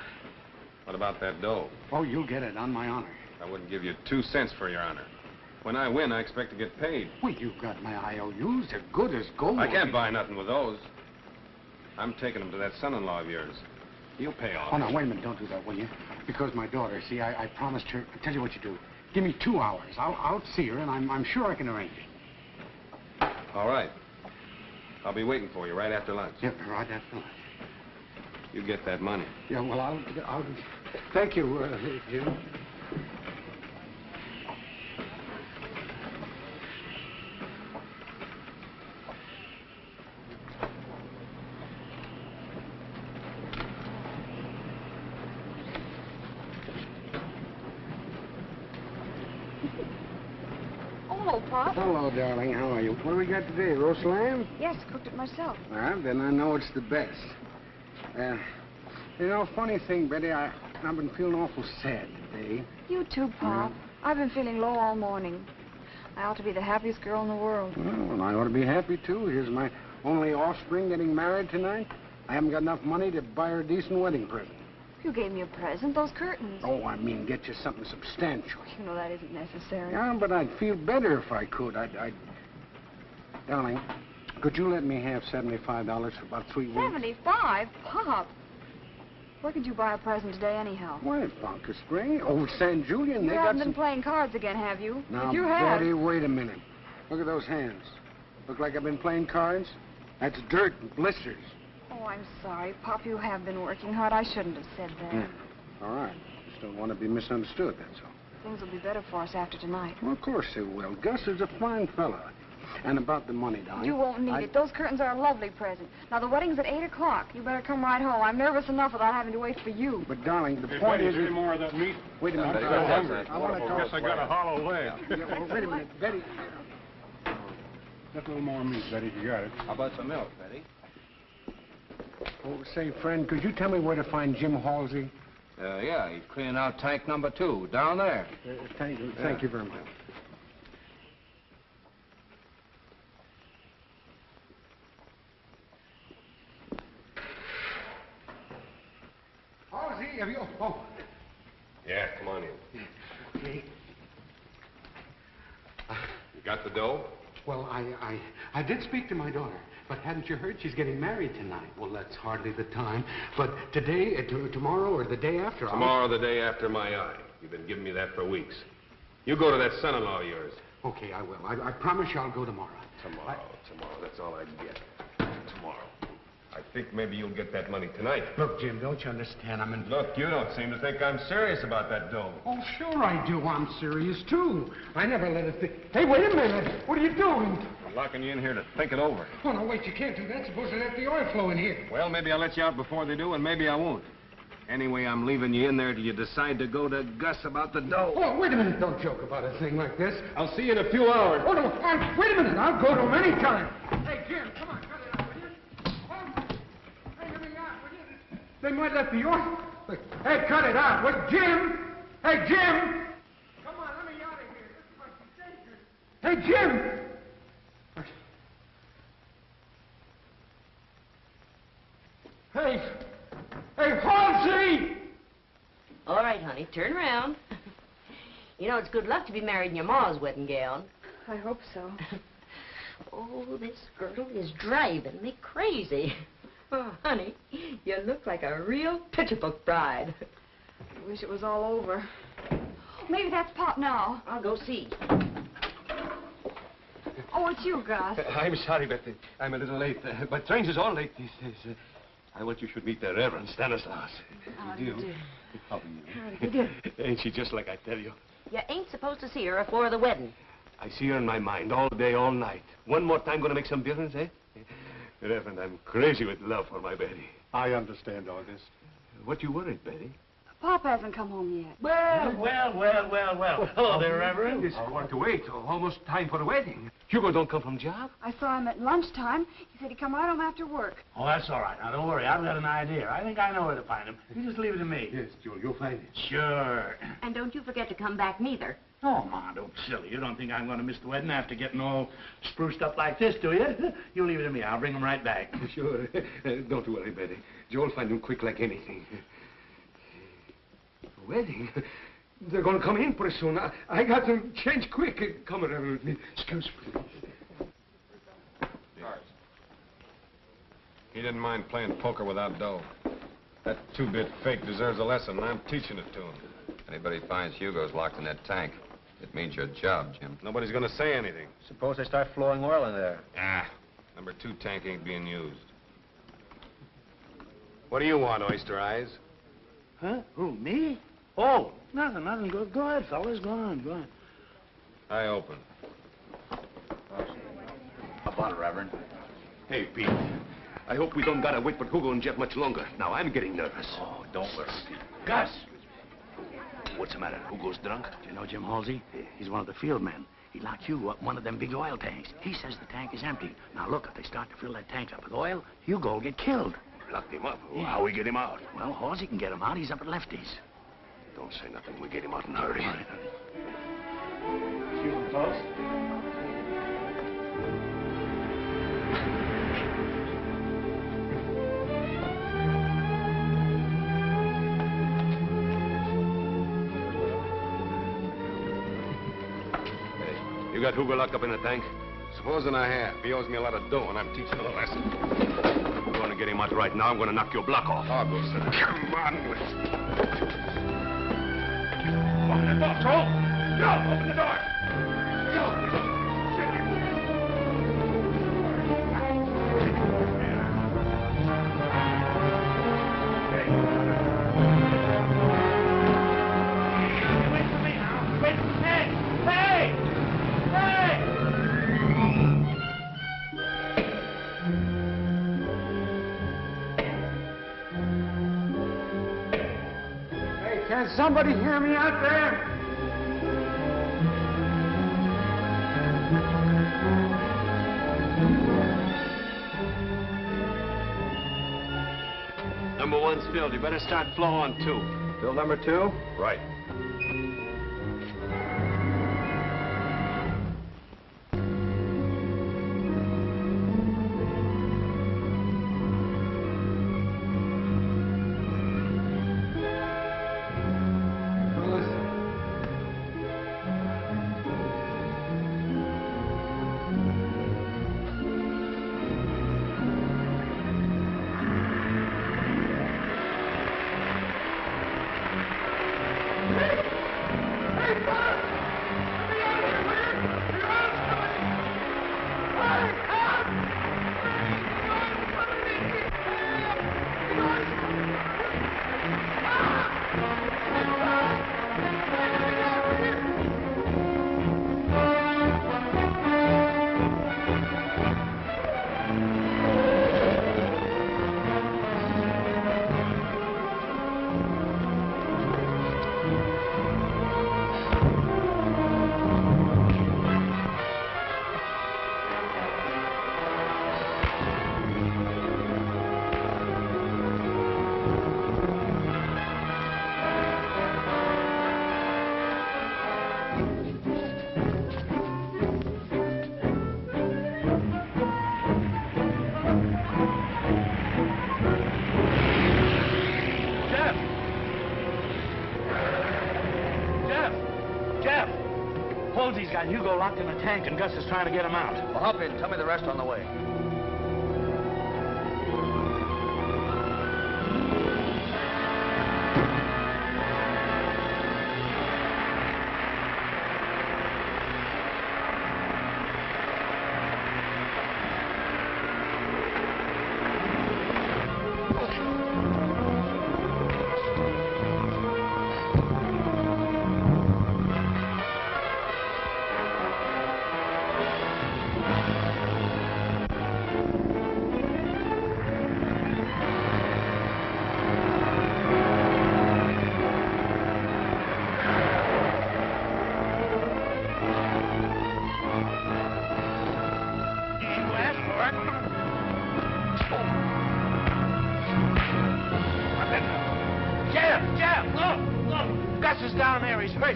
What about that dough? Oh, you'll get it, on my honor. I wouldn't give you 2 cents for your honor. When I win, I expect to get paid. Well, you've got my IOUs. They're good as gold. I can't buy nothing with those. I'm taking them to that son-in-law of yours. He'll pay off. Oh, now, wait a minute. Don't do that, will you? Because my daughter, see, I promised her... I'll tell you what you do. Give me 2 hours. I'll see her, and I'm sure I can arrange it. All right. I'll be waiting for you right after lunch. Yeah, right after lunch. You get that money. Yeah, well, I'll... Thank you, Jim. Hello, Pop. Hello, darling. How are you? What do we got today? Roast lamb? Yes, cooked it myself. Well, then I know it's the best. You know, funny thing, Betty, I've been feeling awful sad today. You too, Pop. I've been feeling low all morning. I ought to be the happiest girl in the world. Well, I ought to be happy, too. Here's my only offspring getting married tonight. I haven't got enough money to buy her a decent wedding present. You gave me a present, those curtains. Oh, I mean, get you something substantial. You know that isn't necessary. Yeah, but I'd feel better if I could. Darling, could you let me have $75 for about 3 weeks? 75? Pop. Where could you buy a present today, anyhow? Why, Bunker Spring, over San Julian, You they haven't got been some... playing cards again, have you? Now, If you have... Betty, wait a minute. Look at those hands. Look like I've been playing cards? That's dirt and blisters. Oh, I'm sorry, Pop. You have been working hard. I shouldn't have said that. Yeah. All right. Just don't want to be misunderstood, that's all. Things will be better for us after tonight. Well, of course they will. Gus is a fine fella. And about the money, darling... You won't need it. Those curtains are a lovely present. Now, the wedding's at 8 o'clock. You better come right home. I'm nervous enough without having to wait for you. But, darling, the point is... any more of that meat? Wait a minute. Betty, I'm go hungry. ahead. I want to talk... Guess I got a hollow leg. Yeah, well, wait a minute. Betty... Just a little more meat, Betty, you got it. How about some milk, Betty? Oh, say, friend, could you tell me where to find Jim Halsey? Yeah, he's cleaning out tank number 2, down there. Thank you. Thank you very much. Halsey, have you... Oh. Yeah, come on in. Okay. You got the dough? Well, I did speak to my daughter, but hadn't you heard she's getting married tonight? Well, that's hardly the time. But today, tomorrow, or the day after... Tomorrow, the day after my eye. You've been giving me that for weeks. You go to that son-in-law of yours. Okay, I will. I promise you I'll go tomorrow. Tomorrow. That's all I get. Tomorrow. I think maybe you'll get that money tonight. Look, Jim, don't you understand? Look, you don't seem to think I'm serious about that dough. Oh, sure I do. I'm serious, too. I never let it think... Hey, wait a minute. What are you doing? I'm locking you in here to think it over. Oh, no, wait, you can't do that. Suppose they let the oil flow in here. Well, maybe I'll let you out before they do, and maybe I won't. Anyway, I'm leaving you in there till you decide to go to Gus about the dough. Oh, wait a minute. Don't joke about a thing like this. I'll see you in a few hours. Oh, no, wait a minute. I'll go to him any time. Hey, Jim, come on, cut it out, will you? Hey, let me out, will you? They might let the oil... Hey, cut it out. What, Jim? Hey, Jim! Come on, let me out of here. This might be dangerous. Hey, Jim! Hey, Halsey! All right, honey, turn around. You know, it's good luck to be married in your ma's wedding gown. I hope so. Oh, this girdle is driving me crazy. Oh, honey, you look like a real picture book bride. I wish it was all over. Maybe that's Pop now. I'll go see. Oh, it's you, Gus. I'm sorry, but I'm a little late. But trains is all late these days. I want you should meet the Reverend Stanislaus. How do you do? How do you? How do you do? Ain't she just like I tell you? You ain't supposed to see her before the wedding. I see her in my mind all day, all night. One more time gonna make some difference, eh? Reverend, I'm crazy with love for my Betty. I understand, August. What you worried, Betty? Pop hasn't come home yet. Well. Hello there, Reverend. It's 4:08. Almost time for the wedding. Hugo don't come from job? I saw him at lunchtime. He said he'd come right home after work. Oh, that's all right. Now, don't worry. I've got an idea. I think I know where to find him. You just leave it to me. Yes, Joel, you'll find it. Sure. And don't you forget to come back neither. Oh, Ma, don't be silly. You don't think I'm going to miss the wedding after getting all spruced up like this, do you? You leave it to me. I'll bring him right back. Sure. Don't worry, Betty. Joel'll find him quick like anything. Wedding? They're going to come in pretty soon. I got to change quick. Come around with me. Excuse me. He didn't mind playing poker without dough. That two-bit fake deserves a lesson, and I'm teaching it to him. Anybody finds Hugo's locked in that tank, it means your job, Jim. Nobody's going to say anything. Suppose they start flowing oil in there. Ah, number 2 tank ain't being used. What do you want, Oyster Eyes? Huh? Who, me? Oh, nothing. Go ahead, fellas. Go on. I open. How about it, Reverend? Hey, Pete. I hope we don't gotta wait for Hugo and Jeff much longer. Now, I'm getting nervous. Oh, don't worry, Pete. Gus! What's the matter? Hugo's drunk? Do you know Jim Halsey? He's one of the field men. He locked Hugo up in one of them big oil tanks. He says the tank is empty. Now, look, if they start to fill that tank up with oil, Hugo will get killed. Locked him up? Yeah. How we get him out? Well, Halsey can get him out. He's up at Lefty's. Don't say nothing. We get him out in a hurry. All right. Excuse me, folks. You got Hugo locked up in a tank? Supposing I have. He owes me a lot of dough, and I'm teaching him a lesson. I'm going to get him out right now. I'm going to knock your block off. I'll go, sir. Come on. Open the door, Joel. Joel, open the door. Joel. Can somebody hear me out there? Number 1's filled. You better start flow on 2. Bill number 2? Right. got Hugo locked in a tank, and Gus is trying to get him out. Well, hop in. Tell me the rest on the way.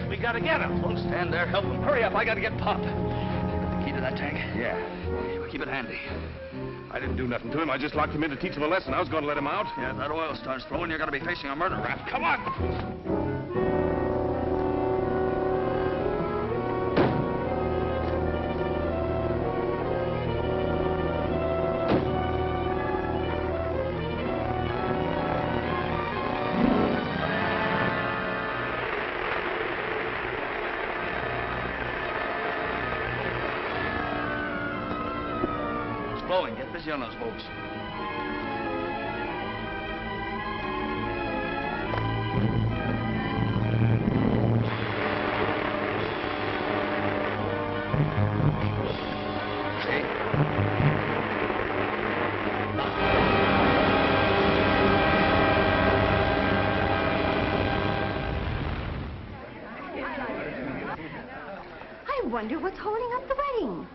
We gotta get him. Don't stand there. Help him. Hurry up. I gotta get Pop. The key to that tank? Yeah. Keep it handy. I didn't do nothing to him. I just locked him in to teach him a lesson. I was going to let him out. Yeah, if that oil starts flowing, you're gonna be facing a murder rap. Come on! Get busy on those boats. I wonder what's holding up the wedding.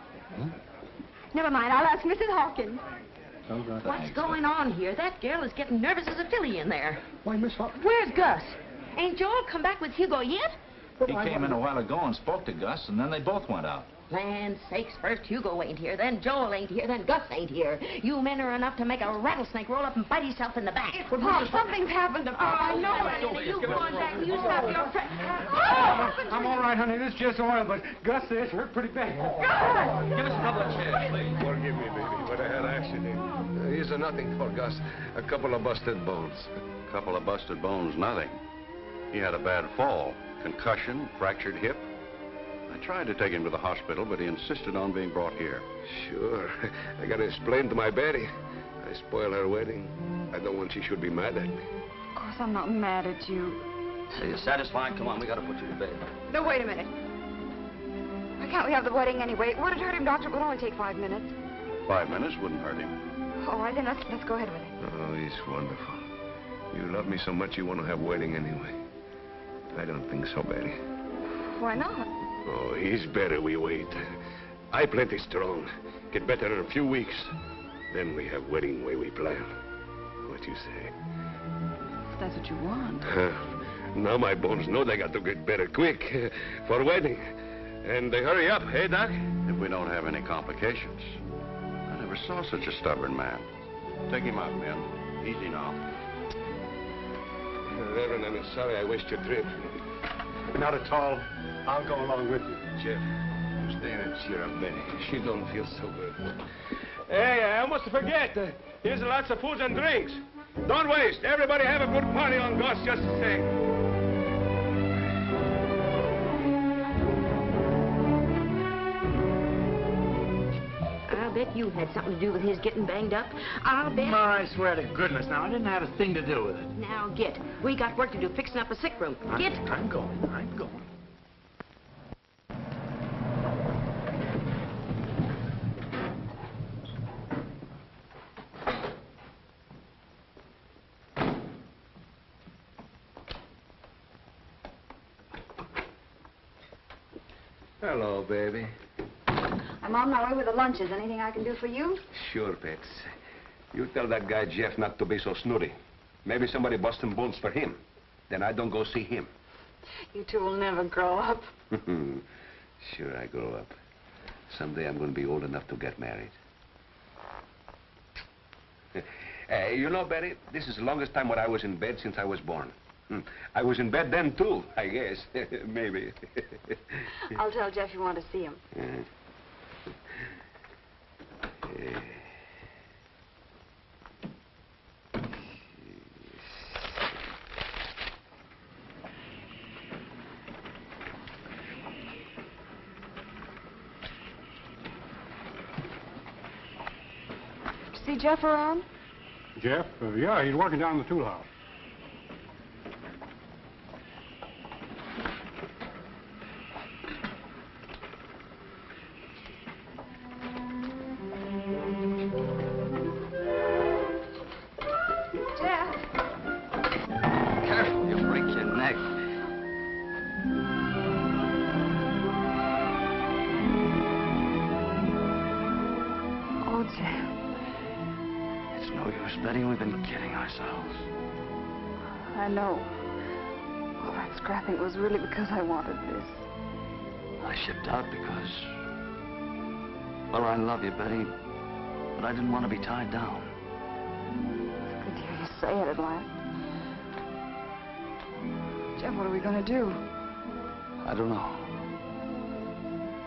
Never mind, I'll ask Mrs. Hawkins. What's going on here? That girl is getting nervous as a filly in there. Why, Miss Hawkins? Where's Gus? Ain't Joel come back with Hugo yet? He came in a while ago and spoke to Gus, and then they both went out. Land sakes, first Hugo ain't here, then Joel ain't here, then Gus ain't here. You men are enough to make a rattlesnake roll up and bite himself in the back. Pop, something's happened to Pop. I know it. You go on back. You stop your friend. I'm all right, honey. This is just oil, but Gus says hurt pretty bad. Give us a couple of chairs, please. Forgive me, baby, but I had an accident. Here's a nothing for Gus. A couple of busted bones. Couple of busted bones, nothing. He had a bad fall. Concussion, fractured hip. I tried to take him to the hospital, but he insisted on being brought here. Sure. I gotta explain to my Betty. I spoiled her wedding. I don't want she should be mad at me. Of course, I'm not mad at you. Are you satisfied? Come on, we gotta put you to bed. No, wait a minute. Why can't we have the wedding anyway? Would it hurt him, Doctor? It would only take 5 minutes. 5 minutes wouldn't hurt him. All right, then let's go ahead with it. Oh, he's wonderful. You love me so much you want to have wedding anyway. I don't think so, Betty. Why not? Oh, he's better we wait. I plenty strong. Get better in a few weeks. Then we have wedding way we plan. What you say? If that's what you want. Now my bones know they got to get better quick for wedding. And they hurry up, hey, Doc? If we don't have any complications. I never saw such a stubborn man. Take him out, men. Easy now. Reverend, I'm sorry I wasted your trip. Not at all. I'll go along with you. Jeff, stay and cheer up Betty. She don't feel so good. Hey, I almost forget. Here's lots of food and drinks. Don't waste. Everybody have a good party on Gus just the same. I'll bet you had something to do with his getting banged up. I'll bet... I swear to goodness, now, I didn't have a thing to do with it. Now, get. We got work to do fixing up a sick room. Get. I'm going. Hello, baby. I'm on my way with the lunches. Anything I can do for you? Sure, Pets. You tell that guy Jeff not to be so snooty. Maybe somebody busting bones for him. Then I don't go see him. You two will never grow up. Sure, I grow up. Someday I'm going to be old enough to get married. You know, Betty, this is the longest time when I was in bed since I was born. I was in bed then, too, I guess. Maybe. I'll tell Jeff you want to see him. See Jeff around? Jeff? Yeah, he's working down in the tool house. I know. All that scrapping was really because I wanted this. I shipped out because... Well, I love you, Betty, but I didn't want to be tied down. It's good to hear you say it at last. Jeff, what are we going to do? I don't know.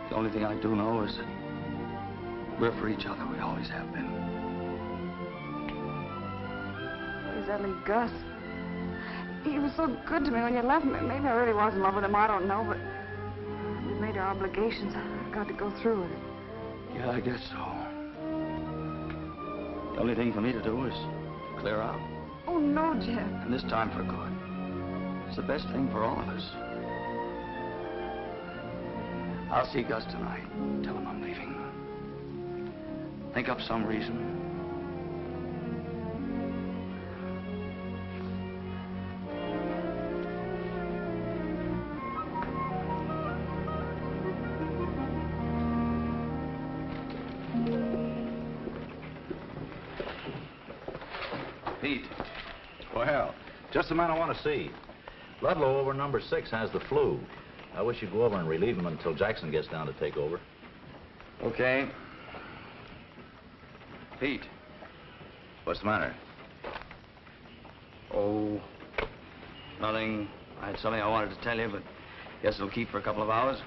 The only thing I do know is that we're for each other. We always have been. Is that Gus? He was so good to me when you left me. Maybe I really was in love with him. I don't know, but we made our obligations. I've got to go through with it. Yeah, I guess so. The only thing for me to do is clear out. Oh, no, Jeff. And this time for good. It's the best thing for all of us. I'll see Gus tonight. Tell him I'm leaving. Think up some reason. Pete. Well, just the man I want to see. Ludlow over number 6 has the flu. I wish you'd go over and relieve him until Jackson gets down to take over. Okay. Pete. What's the matter? Oh, nothing. I had something I wanted to tell you, but guess it'll keep for a couple of hours.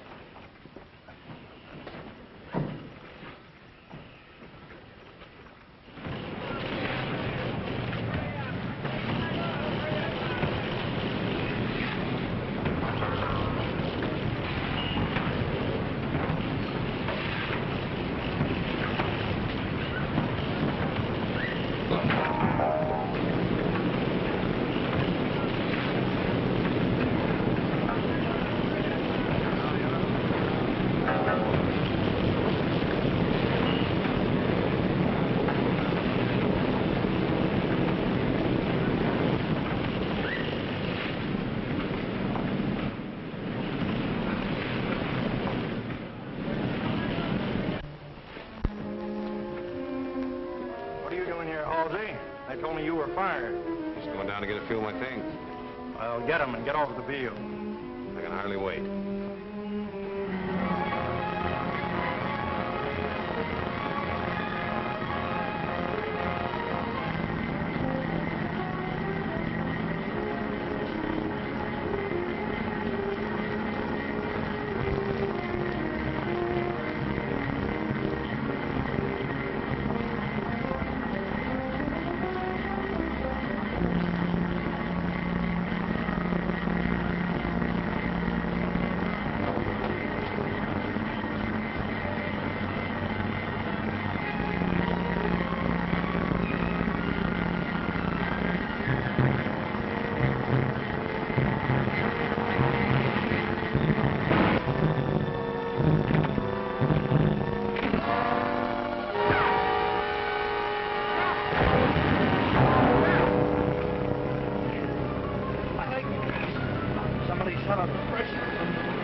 They told me you were fired. Just going down to get a few of my things. Well, get them and get off the field. I can hardly wait.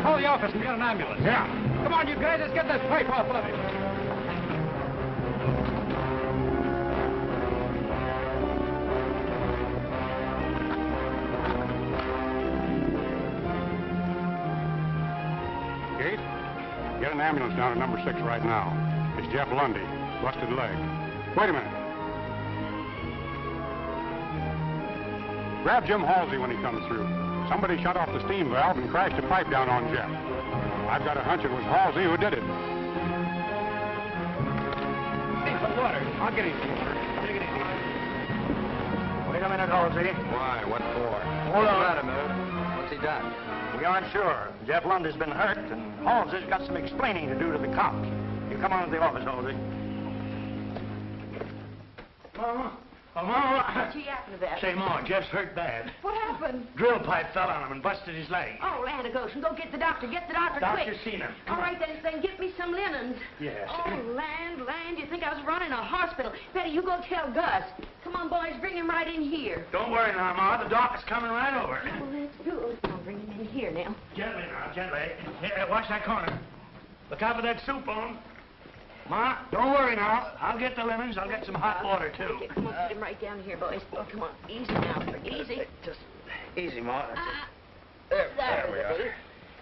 Call the office and get an ambulance. Yeah. Come on, you guys, let's get this pipe off of him. Gate, get an ambulance down to number 6 right now. It's Jeff Lundy, busted leg. Wait a minute. Grab Jim Halsey when he comes through. Somebody shut off the steam valve and crashed a pipe down on Jeff. I've got a hunch it was Halsey who did it. Hey, the water. I'll get it. Take it easy. Wait a minute, Halsey. Why? What for? Hold on. Wait a minute. What's he done? We aren't sure. Jeff Lundy's been hurt, and Halsey's got some explaining to do to the cops. You come on to the office, Halsey. Mama. Oh, Mama. What you yapping about? Say, Ma, Jeff's hurt bad. What happened? Drill pipe fell on him and busted his leg. Oh, land of Goshen, go get the doctor. Get the doctor quick. Doctor's seen him. All right, then get me some linens. Yes. Oh, land, you think I was running a hospital. Betty, you go tell Gus. Come on, boys, bring him right in here. Don't worry now, Ma. The doc's coming right over. Well, that's good. I'll bring him in here now. Gently now, gently. Here, watch that corner. Look out for that soup bone. Ma, don't worry now. I'll get the linens. I'll get some hot water, too. Okay, come on, put him right down here, boys. Oh, come on. Easy now. Easy. Just easy, Ma. There we are.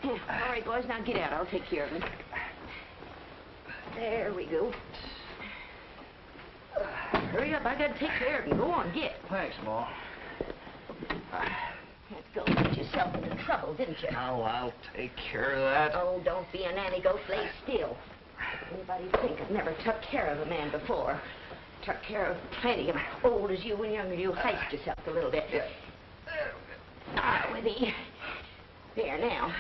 All right, boys, now get out. I'll take care of him. There we go. Hurry up. I got to take care of him. Go on, get. Thanks, Ma. Let's go get yourself into trouble, didn't you? Oh, I'll take care of that. Oh, don't be a nanny goat. Lay still. Anybody think I never took care of a man before? Took care of plenty. I'm old as you and younger. You heist yourself a little bit. Ah, with me. There, now.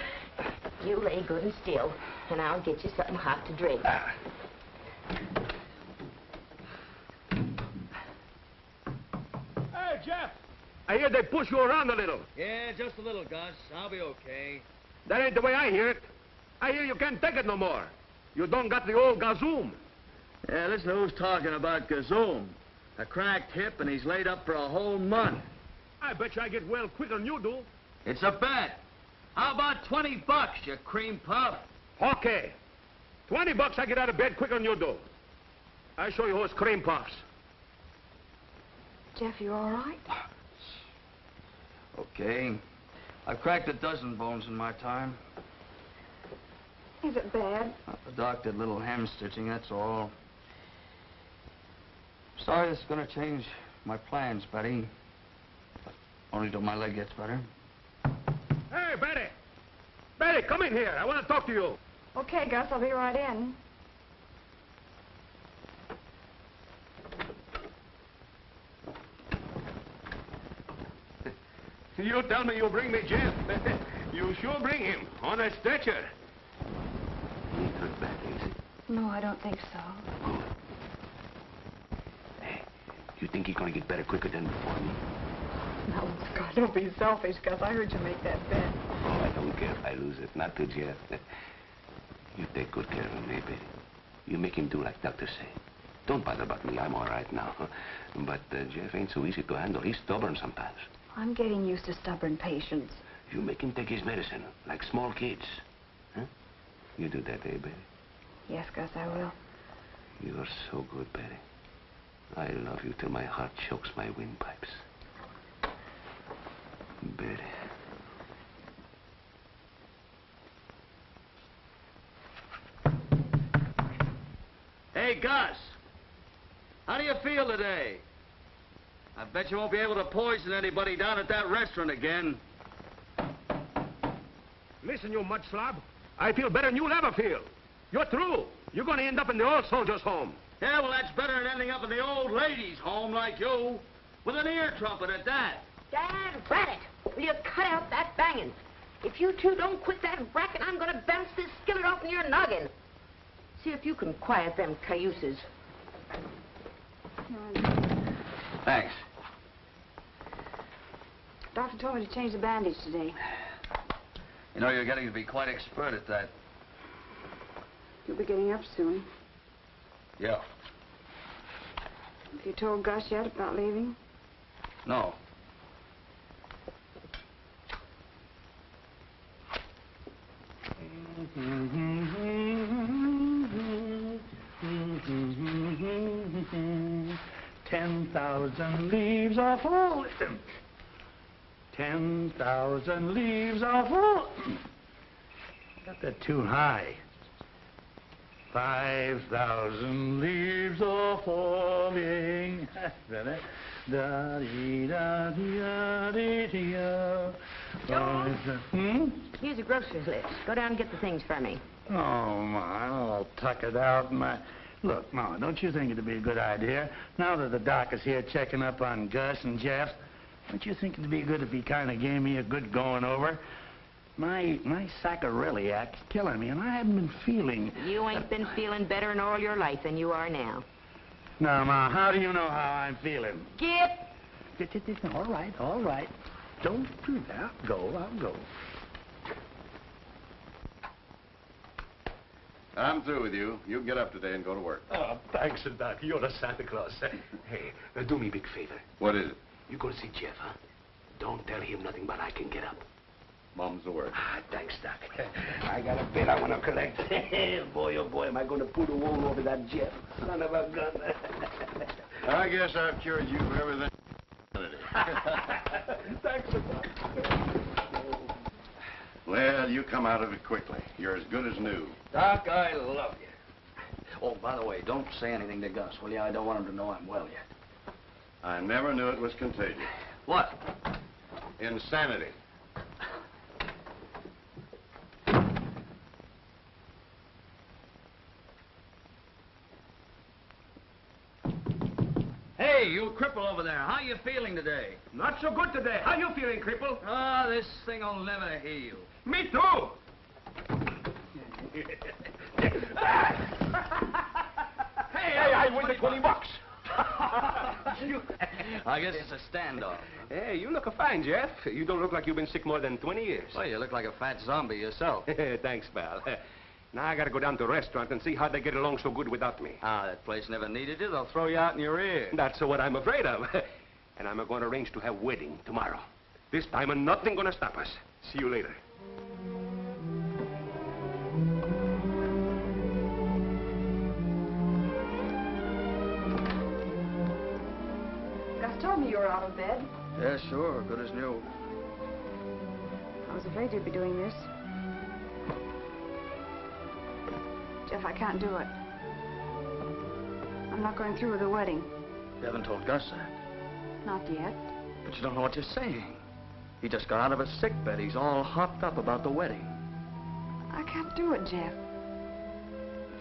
You lay good and still, and I'll get you something hot to drink. Hey, Jeff. I hear they push you around a little. Yeah, just a little, Gus. I'll be okay. That ain't the way I hear it. I hear you can't take it no more. You don't got the old gazoom. Yeah, listen to who's talking about gazoom. A cracked hip, and he's laid up for a whole month. I bet you I get well quicker than you do. It's a bet. How about $20, you cream puff? Okay. $20 I get out of bed quicker than you do. I show you who's cream puffs. Jeff, you all right? Okay. I've cracked a dozen bones in my time. Is it bad? The doc did a little hem stitching, that's all. Sorry this is going to change my plans, Betty. But only till my leg gets better. Hey, Betty! Betty, come in here. I want to talk to you. Okay, Gus, I'll be right in. You tell me you bring me Jeff. You sure bring him on a stretcher. He ain't hurt bad, is he? No, I don't think so. Good. Hey, you think he's gonna get better quicker than before me? No, Scott, don't be selfish, Gus. I heard you make that bet. Oh, I don't care if I lose it. Not to Jeff. You take good care of him, eh, Betty? You make him do like doctors say. Don't bother about me. I'm all right now. But Jeff ain't so easy to handle. He's stubborn sometimes. I'm getting used to stubborn patients. You make him take his medicine, like small kids. Huh? You do that, eh, Betty? Yes, Gus, I will. You're so good, Betty. I love you till my heart chokes my windpipes. Betty. Hey, Gus. How do you feel today? I bet you won't be able to poison anybody down at that restaurant again. Listen, you mud slob. I feel better than you'll ever feel. You're through. You're going to end up in the old soldiers' home. Yeah, well, that's better than ending up in the old ladies' home like you. With an ear trumpet at that. Dad, rat it. Will you cut out that banging? If you two don't quit that racket, I'm going to bounce this skillet off in your noggin. See if you can quiet them cayuses. Thanks. Doctor told me to change the bandage today. You know, you're getting to be quite expert at that. You'll be getting up soon. Yeah. Have you told Gus yet about leaving? No. $10,000 leaves are falling. 10,000 leaves are falling. Got that too high. 5,000 leaves are falling. Here's a grocer's list. Go down and get the things for me. Oh, Ma, all tuckered out, Ma. Look, Ma, don't you think it'd be a good idea, now that the doc is here checking up on Gus and Jeff, don't you think it'd be good if he kind of gave me a good going over? My saccharilliac's killing me, and I haven't been feeling... You ain't been feeling better in all your life than you are now. Now, Ma, how do you know how I'm feeling? Get! All right. Don't do that. I'll go. I'm through with you. You get up today and go to work. Oh, thanks, Doc. You're a Santa Claus. Hey, do me a big favor. What is it? You go to see Jeff, huh? Don't tell him nothing but I can get up. Mom's the word. Ah, thanks, Doc. I got a bill I want to collect. Boy, oh boy, am I going to pull the wool over that Jeff. Son of a gun. I guess I've cured you of everything. Thanks, Doc. Well, you come out of it quickly. You're as good as new. Doc, I love you. Oh, by the way, don't say anything to Gus, will you? I don't want him to know I'm well yet. I never knew it was contagious. What? Insanity. Hey, you cripple over there. How you feeling today? Not so good today. How you feeling, cripple? Ah, this thing will never heal. Me too. Hey, I win the $20. I guess it's a standoff. Hey, you look fine, Jeff. You don't look like you've been sick more than 20 years. Well, you look like a fat zombie yourself. Thanks, pal. Now I gotta go down to the restaurant and see how they get along so good without me. Ah, that place never needed you. They'll throw you out in your ear. That's what I'm afraid of. And I'm going to arrange to have wedding tomorrow. This time, nothing gonna stop us. See you later. Gus told me you were out of bed. Yeah, sure. Good as new. I was afraid you'd be doing this. Jeff, I can't do it. I'm not going through with the wedding. You haven't told Gus that. Not yet. But you don't know what you're saying. He just got out of a sick bed. He's all hopped up about the wedding. I can't do it, Jeff.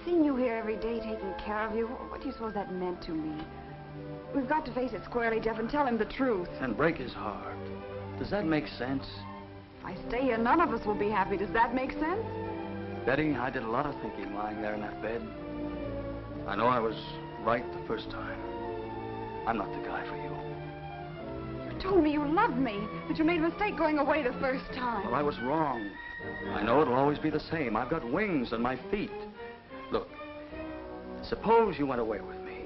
Seeing you here every day taking care of you, what do you suppose that meant to me? We've got to face it squarely, Jeff, and tell him the truth. And break his heart. Does that make sense? If I stay here, none of us will be happy. Does that make sense? Betty, I did a lot of thinking lying there in that bed. I know I was right the first time. I'm not the guy for you. You told me you loved me, but you made a mistake going away the first time. Well, I was wrong. I know it'll always be the same. I've got wings on my feet. Look, suppose you went away with me.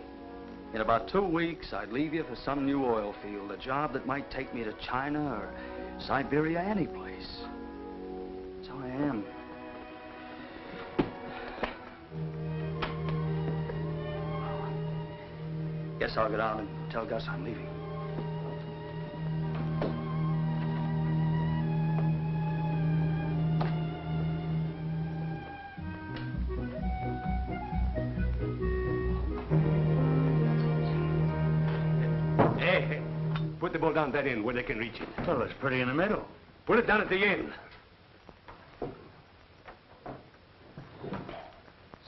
In about 2 weeks, I'd leave you for some new oil field, a job that might take me to China or Siberia, any place. That's how I am. Guess I'll get out and tell Gus I'm leaving. Hey, put the ball down that end where they can reach it. Well, it's pretty in the middle. Put it down at the end.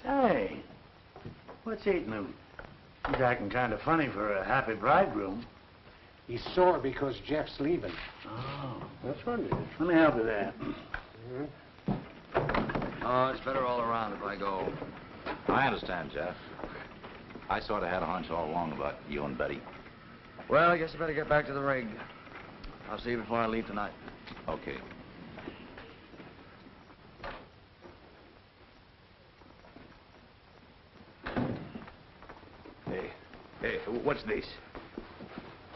Say, what's eating him? He's acting kind of funny for a happy bridegroom. He's sore because Jeff's leaving. Oh, That's what it is. let me help with that. Oh, it's better all around if I go. I understand, Jeff. I sort of had a hunch all along about you and Betty. Well, I guess I better get back to the rig. I'll see you before I leave tonight. Okay. Hey, what's this?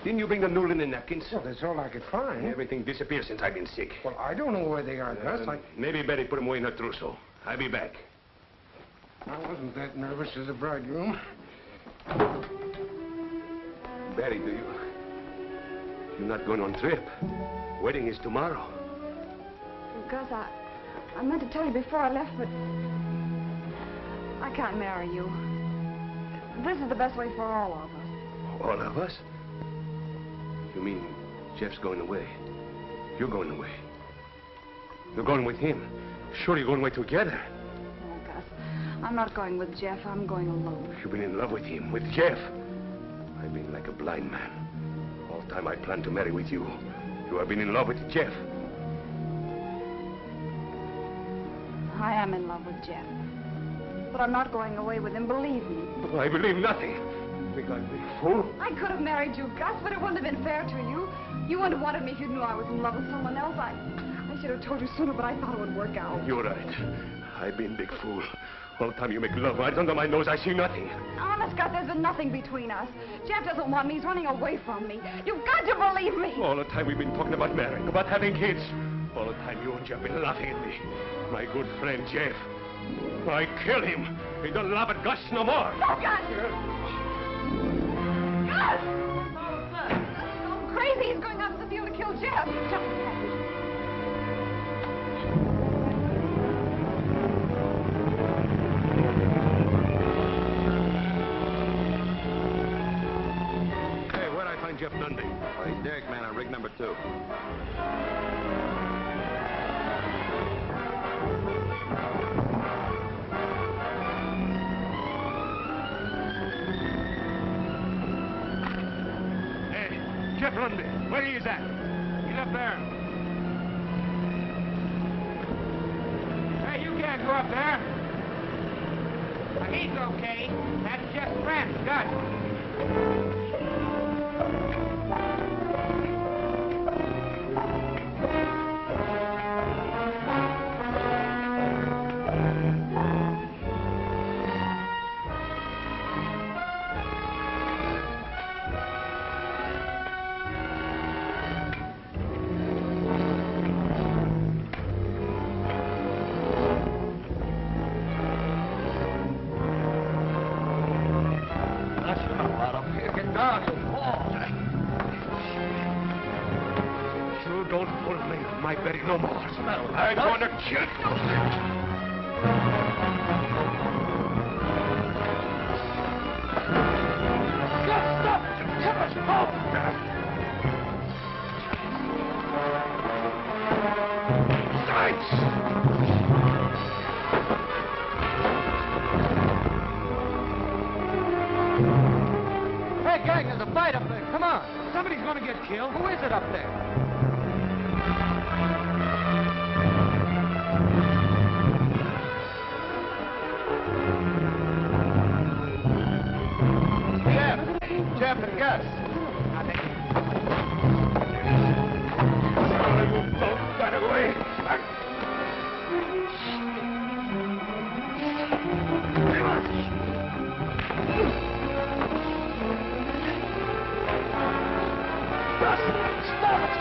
Didn't you bring the new linen napkins? Well, that's all I could find. Everything disappeared since I've been sick. Well, I don't know where they are, Gus. Maybe Betty put them away in her trousseau. I'll be back. I wasn't that nervous as a bridegroom. Betty, you're not going on trip. Wedding is tomorrow. Gus, I meant to tell you before I left, but I can't marry you. This is the best way for all of us. All of us? You mean Jeff's going away? You're going away. You're going with him. Sure, you're going away together. Oh, Gus, I'm not going with Jeff. I'm going alone. You've been in love with him, with Jeff. I've been like a blind man. All the time I planned to marry with you. You have been in love with Jeff. I am in love with Jeff. But I'm not going away with him, believe me. Oh, I believe nothing. You think I'm a big fool? I could have married you, Gus, but it wouldn't have been fair to you. You wouldn't have wanted me if you knew I was in love with someone else. I should have told you sooner, but I thought it would work out. You're right. I've been a big fool. All the time you make love right under my nose, I see nothing. Honest, Gus, there's been nothing between us. Jeff doesn't want me. He's running away from me. You've got to believe me. All the time we've been talking about marrying, about having kids. All the time you and Jeff have been laughing at me. My good friend, Jeff. I kill him. He don't laugh at Gus no more. No, Gus! Gus! He's going crazy. He's going out to the field to kill Jeff. Hey, where'd I find Jeff Lundy? He's derrick man on rig number 2. Jeff Lundy, where he is at? He's up there. Hey, you can't go up there. He's okay. That's Jeff's friend, Gus. No more. I'm going to kill you. Stop! Hey, gang, there's a fight up there. Come on. Somebody's going to get killed. Who is it up there? Jeff and Gus. Don't run away. Gus, stop us.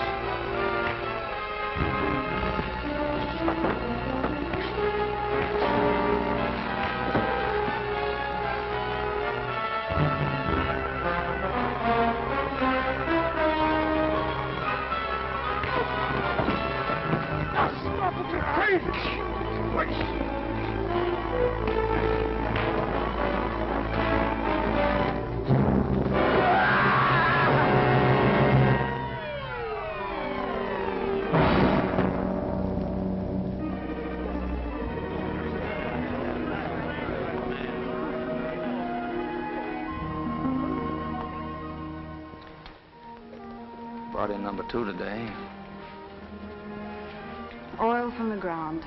Brought in number 2 today. Oil from the ground.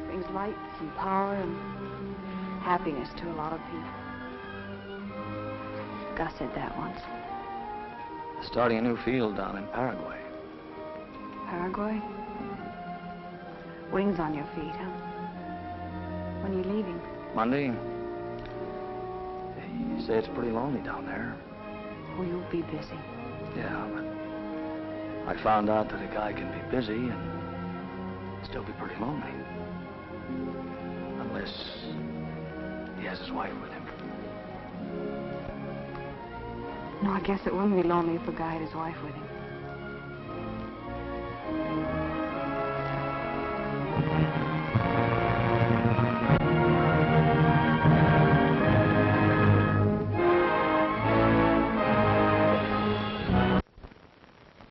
Brings light and power and happiness to a lot of people. Gus said that once. Starting a new field down in Paraguay. Paraguay? Wings on your feet, huh? When are you leaving? Monday. You say it's pretty lonely down there. Oh, you'll be busy. Yeah, but I found out that a guy can be busy and still be pretty lonely. Unless he has his wife with him. No, I guess it wouldn't be lonely if a guy had his wife with him.